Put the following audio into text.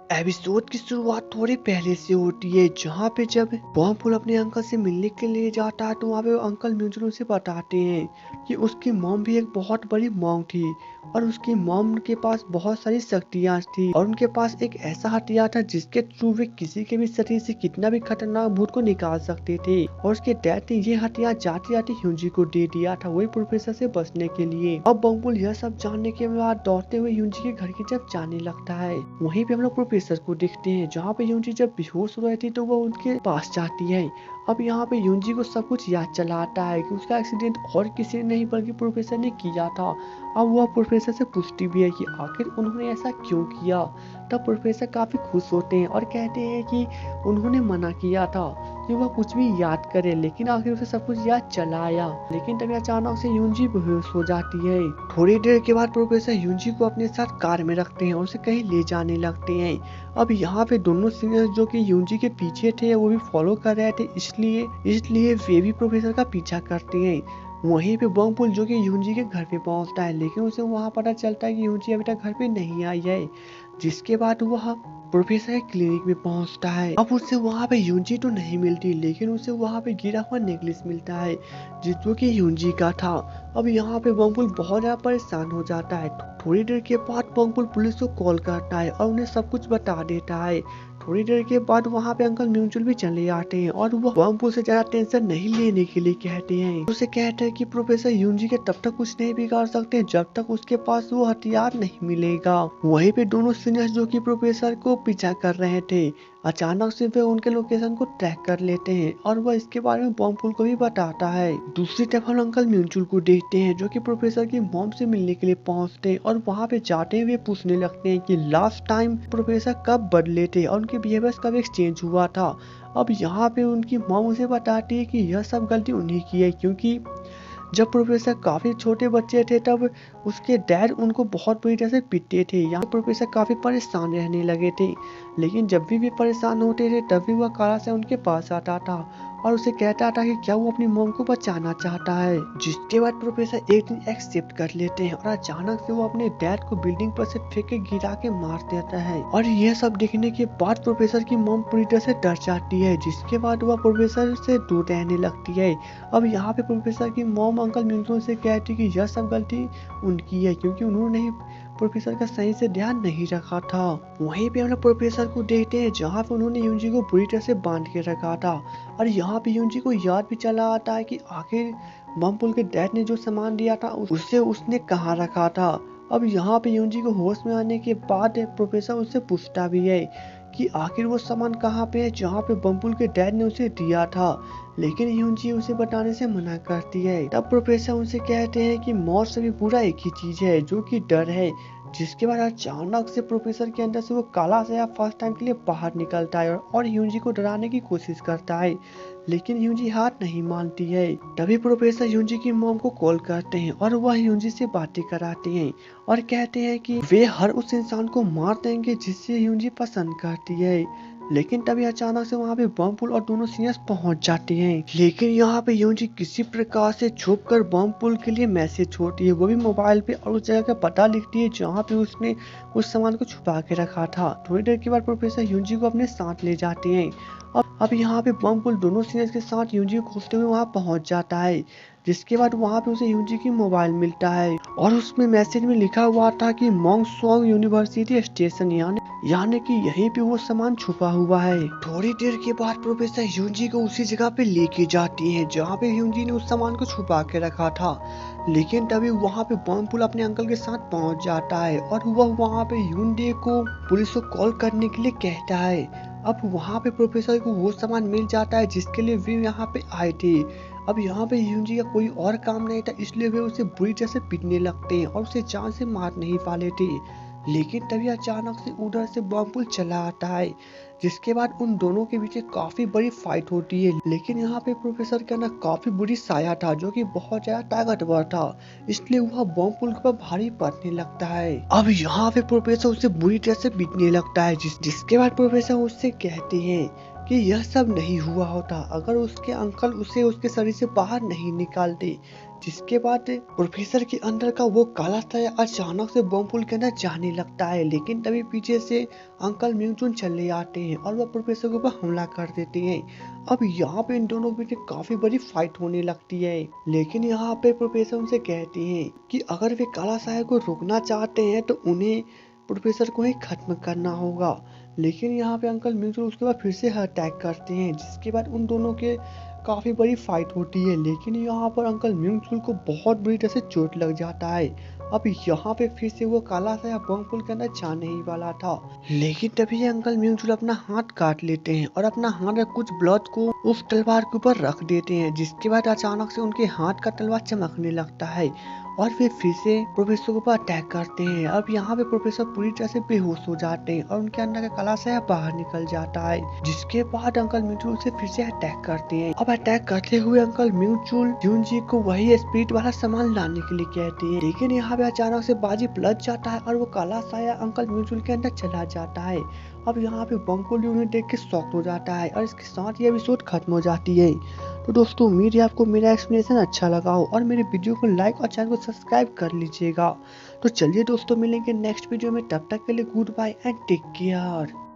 Episode की शुरुआत थोड़ी पहले से होती है, जहाँ पे जब बॉम्बफुल अपने अंकल से मिलने के लिए जाता है तो वहाँ पे अंकल म्यूचुअल उसे बताते हैं कि उसकी मॉम भी एक बहुत बड़ी मॉम थी और उसकी मॉम के पास बहुत सारी शक्तियाँ थी और उनके पास एक ऐसा हथियार था जिसके थ्रू वे किसी के भी शरीर से कितना भी खतरनाक भूत को निकाल सकते थे। और उसके डैड ने ये हथियार जाते जाते ह्यूजी को दे दिया था, वही प्रोफेसर से बचने के लिए। अब बॉम्बफुल यह सब जानने के बाद दौड़ते हुए ह्यूजी के घर की जब जाने लगता है, वहीं पे हम लोग प्रोफेसर को देखते हैं, जहाँ पे यूंजी जब बेहोश हो रही थी तो वो उनके पास जाती है। अब यहाँ पे यूंजी को सब कुछ याद चला आता है कि उसका एक्सीडेंट और किसी ने नहीं बल्कि प्रोफेसर ने किया था। अब वह प्रोफेसर से पूछती भी है कि आखिर उन्होंने ऐसा क्यों किया। तब प्रोफेसर काफी खुश होते हैं और कहते हैं कि उन्होंने मना किया था कि वह कुछ भी याद करे, लेकिन आखिर उसे सब कुछ याद चला आया। लेकिन तभी अचानक से यूंजी बेहोश हो जाती है। थोड़ी देर के बाद प्रोफेसर यूंजी को अपने साथ कार में रखते हैं और उसे कहीं ले जाने लगते हैं। अब यहाँ पे दोनों सिंगर्स जो कि यूंजी के पीछे थे वो भी फॉलो कर रहे थे, इसलिए वे भी प्रोफेसर का पीछा करते हैं। वहीं पे बॉम्बफुल जो कि यूंजी के घर पे पहुंचता है, लेकिन उसे वहां पता चलता है कि यूंजी अभी तक घर पे नहीं आई है। जिसके बाद वह प्रोफेसर के क्लिनिक में पहुंचता है। अब उसे वहां पे यूंजी तो नहीं मिलती, लेकिन उसे वहां पे गिरा हुआ नेकलेस मिलता है जो कि यूंजी का था। अब यहाँ पे बॉम्बफुल बहुत ज्यादा परेशान हो जाता है। थोड़ी देर के बाद बॉम्बफुल पुलिस को कॉल करता है और उन्हें सब कुछ बता देता है। थोड़ी देर के बाद वहाँ पे अंकल म्यूचुअल भी चले आते हैं और वो बॉम्बफुल से ज्यादा टेंशन नहीं लेने के लिए कहते हैं। उसे कहते हैं कि प्रोफेसर यूंजी के तब तक कुछ नहीं बिगाड़ सकते जब तक उसके पास वो हथियार नहीं मिलेगा। वहीं पे दोनों सीनियर्स जो कि प्रोफेसर को पीछा कर रहे थे, अचानक से वे उनके लोकेशन को ट्रैक कर लेते हैं और वह इसके बारे में बॉम्बफुल को भी बताता है। दूसरी तरफ हम अंकल म्यूचुअल को देखते हैं जो कि प्रोफेसर की मॉम से मिलने के लिए पहुंचते हैं और वहां पे जाते हुए पूछने लगते हैं कि लास्ट टाइम प्रोफेसर कब बदले थे और उनके बिहेवियर कब एक्सचेंज हुआ था। अब यहाँ पे उनकी मॉम उसे बताती है कि यह सब गलती उन्हीं की है, क्योंकि जब प्रोफेसर काफी छोटे बच्चे थे तब उसके डैड उनको बहुत बुरी तरह से पीटते थे। यहाँ प्रोफेसर काफी परेशान रहने लगे थे, लेकिन जब भी वे परेशान होते थे तब भी वह काला से उनके पास आता था और उसे कहता था कि क्या वो अपनी मॉम को बचाना चाहता है। जिसके बाद प्रोफेसर एक दिन एक्सेप्ट कर लेते हैं और अचानक से वो अपने डैड को बिल्डिंग पर से फेंक के गिरा के मार देता है। और यह सब देखने के बाद प्रोफेसर की मॉम पूरी तरह से डर जाती है, जिसके बाद वह प्रोफेसर से दूर रहने लगती है। अब यहाँ पे प्रोफेसर की मॉम अंकल म्यूचुअल से कहती कि यह सब गलती उनकी है, क्योंकि उन्होंने ही प्रोफेसर का सही से ध्यान नहीं रखा था। वहीं पे हम लोग प्रोफेसर को देखते हैं जहाँ पे उन्होंने यूंजी को बुरी तरह से बांध के रखा था और यहाँ पे यूंजी को याद भी चला आता है कि आखिर बमपुल के डैड ने जो सामान दिया था उससे उसने कहाँ रखा था। अब यहाँ पे यूंजी को होश में आने के बाद प्रोफेसर उससे पूछता भी है कि आखिर वो सामान कहाँ पे है जहाँ पे बमपुल के डैड ने उसे दिया था, लेकिन यूंजी उसे बताने से मना करती है। तब प्रोफेसर उनसे कहते हैं कि मौत से भी बुरा एक ही चीज है जो कि डर है। जिसके बाद अचानक से प्रोफेसर के अंदर से वो काला साया फर्स्ट टाइम के लिए बाहर निकलता है और यूंजी को डराने की कोशिश करता है, लेकिन यूंजी हाथ नहीं मानती है। तभी प्रोफेसर यूंजी की मॉम को कॉल करते हैं और वह यूंजी से बातें कराते हैं और कहते हैं कि वे हर उस इंसान को मार देंगे जिससे यूंजी पसंद करती है। लेकिन तभी अचानक से वहाँ पे बमपुल और दोनों सीनियर्स पहुंच जाते हैं, लेकिन यहाँ पे यूंजी किसी प्रकार से छुपकर बमपुल के लिए मैसेज छोड़ती है, वो भी मोबाइल पे, और उस जगह का पता लिखती है जहाँ पे उसने उस सामान को छुपा के रखा था। थोड़ी देर के बाद प्रोफेसर यूंजी को अपने साथ ले जाते हैं। अब यहाँ पे बमपुल दोनों सीनियर्स के साथ यूंजी को खोजते हुए वहाँ पहुँच जाता है। जिसके बाद वहाँ पे उसे यूंजी की मोबाइल मिलता है और उसमें मैसेज में लिखा हुआ था कि मॉन्गसोंग यूनिवर्सिटी स्टेशन, यानी कि यहीं पे वो सामान छुपा हुआ है। थोड़ी देर के बाद प्रोफेसर यूंजी को उसी जगह पे लेके जाती हैं जहाँ पे यूंजी ने उस सामान को छुपा के रखा था। लेकिन तभी वहाँ पे बमपुल अपने अंकल के साथ पहुँच जाता है और वह वहाँ पे यूंडे को पुलिस को कॉल करने के लिए कहता है। अब वहाँ पे प्रोफेसर को वो सामान मिल जाता है जिसके लिए वे यहाँ पे आए थे। अब यहाँ पे यूंजी का कोई और काम नहीं था, इसलिए वे उसे बुरी तरह से पीटने लगते हैं और उसे जान से मार नहीं पा लेते। लेकिन तभी अचानक से उधर से बमपुल चला आता है, जिसके बाद उन दोनों के बीच काफी बड़ी फाइट होती है। लेकिन यहाँ पे प्रोफेसर के अंदर काफी बुरी साया था जो कि बहुत ज्यादा ताकतवर था, इसलिए वह बमपुल के ऊपर भारी पड़ने लगता है। अब यहाँ पे प्रोफेसर उसे बुरी तरह से पीटने लगता है, जिसके बाद प्रोफेसर उससे कहते हैं कि यह सब नहीं हुआ होता अगर उसके अंकल उसे उसके शरीर से बाहर नहीं निकालते, जिसके बाद प्रोफेसर के अंदर का वो काला साया अचानक से बम पुल के अंदर जाने लगता है, लेकिन तभी पीछे से अंकल म्यूचुन चले आते हैं और वह प्रोफेसर के ऊपर हमला कर देते हैं। अब यहाँ पे इन दोनों के बीच काफी बड़ी फाइट होने लगती है, लेकिन यहाँ पे प्रोफेसर उनसे कहते हैं कि अगर वे काला साया को रोकना चाहते हैं तो उन्हें प्रोफेसर को ही खत्म करना होगा। लेकिन यहाँ पे अंकल म्यूचुन उसके बाद फिर से अटैक करते हैं, जिसके बाद उन दोनों के काफी बड़ी फाइट होती है, लेकिन यहाँ पर अंकल म्यूचुन को बहुत बुरी तरह से चोट लग जाता है। अब यहाँ पे फिर से वो काला साया बम पुल के अंदर जाने ही वाला था, लेकिन तभी अंकल म्यूचुन अपना हाथ काट लेते हैं और अपना हाथ में कुछ ब्लड को उस तलवार के ऊपर रख देते हैं, जिसके बाद अचानक से उनके हाथ का तलवार चमकने लगता है और वे फिर से प्रोफेसर के ऊपर अटैक करते हैं। अब यहाँ पे प्रोफेसर पूरी तरह से बेहोश हो जाते हैं और उनके अंदर का काला साया बाहर निकल जाता है, जिसके बाद अंकल म्यूचुल से फिर से अटैक करते हैं। अब अटैक करते हुए अंकल म्यूचुल जुनजी को वही स्पिरिट वाला सामान लाने के लिए कहते हैं, लेकिन यहाँ पे अचानक से बाजी पलट जाता है और वो काला साया अंकल म्यूचुल के अंदर चला जाता है। अब यहाँ पे बम्पुली उन्हें देख के शॉक हो जाता है और इसके साथ ये एपिसोड खत्म हो जाती है। तो दोस्तों उम्मीद है आपको मेरा एक्सप्लेनेशन अच्छा लगा हो और मेरे वीडियो को लाइक और चैनल को सब्सक्राइब कर लीजिएगा। तो चलिए दोस्तों मिलेंगे नेक्स्ट वीडियो में, तब तक के लिए good bye and take care.